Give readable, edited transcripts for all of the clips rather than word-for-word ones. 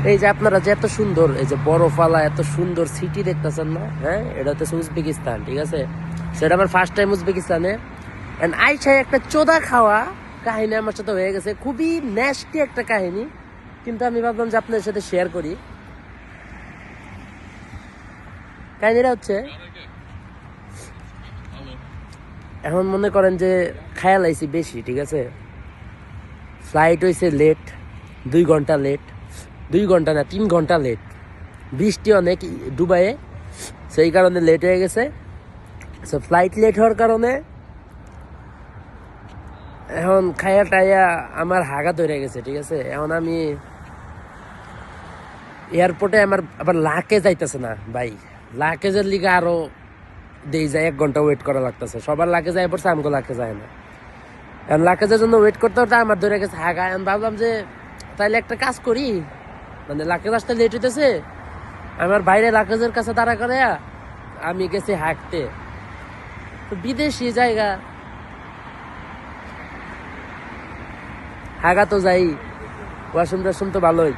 এই যে আপনারা যে এত সুন্দর এই যে বরফওয়ালা এত সুন্দর সিটি দেখতেছেন না, হ্যাঁ, এটা হচ্ছে উজবেকিস্তান, ঠিক আছে। সেটা আমার ফার্স্ট টাইম উজবেকিস্তানে। এন্ড আইসাই একটা চোদা খাওয়া কাহিনী আমার সাথে হয়ে গেছে, খুবই ন্যাস্টি একটা কাহিনী, কিন্তু আমি ভাবলাম যে আপনাদের সাথে শেয়ার করি। কাহিনীটা হচ্ছে, এখন মনে করেন যে খেয়াল আইসি বেশি, ঠিক আছে। ফ্লাইট হয়েছে লেট, 2 ঘন্টা লেট, 2 ঘন্টা না 3 ঘন্টা লেট, বৃষ্টি অনেক দুবাইয়ে, সেই কারণে লেট হয়ে গেছে। ফ্লাইট লেট হওয়ার কারণে এখন খায়া টাইয়া আমার হাগা ধরে গেছে, ঠিক আছে। এখন আমি এয়ারপোর্টে আমার আবার লাকেজ যাইতেছে না ভাই, লাকেজের লিগে আরো দেই যায় 1 ঘন্টা ওয়েট করা লাগতেছে। সবার লাকেজ আয় পড়ছে, আমগো লাকেজ যায় না। এখন লাকেজের জন্য ওয়েট করতে করতে আমার ধরে গেছে হাগা। আমি ভাবলাম যে তাইলে একটা কাজ করি, মানে লাকেজ আসতে লেট হইতেছে, আমার বাইরে লাকেজের কাছে দাঁড়া করে আমি গেছি হাঁকতে। তো বিদেশি জায়গা, হাগা তো যাই, ওয়াশরুম টাশরুম তো ভালোই।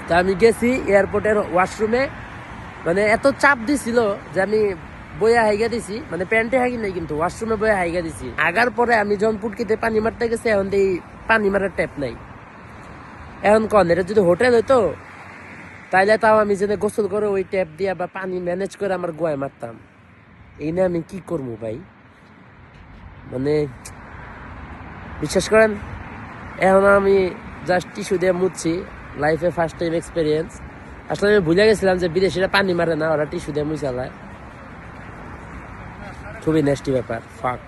তা আমি গেছি এয়ারপোর্টের ওয়াশরুমে, মানে এত চাপ দিছিল যে আমি বইয়া হাইগা দিছি, মানে প্যান্টে হাগি নাই কিন্তু ওয়াশরুমে বইয়া হাইগা দিছি। আগার পরে আমি যখন পুটকিতে পানি মারতে গেছি, এখন এই পানি মারার ট্যাপ নাই। এখন কন এটা যদি হোটেল হইতো তাইলে তাও আমি যেন গোসল করে ওই ট্যাপ দিয়া বা পানি ম্যানেজ করে আমার গোয়ায় মারতাম। এই না আমি কি করবো ভাই, মানে বিশ্বাস করেন এখন আমি জাস্ট টিস্যু দিয়ে মুছছি। লাইফে ফার্স্ট টাইম এক্সপিরিয়েন্স। আসলে আমি ভুলে গেছিলাম যে বিদেশিরা পানি মারে না, ওরা টিস্যু দিয়ে মুছে লায়। খুবই নেস্টি ব্যাপার, ফাক।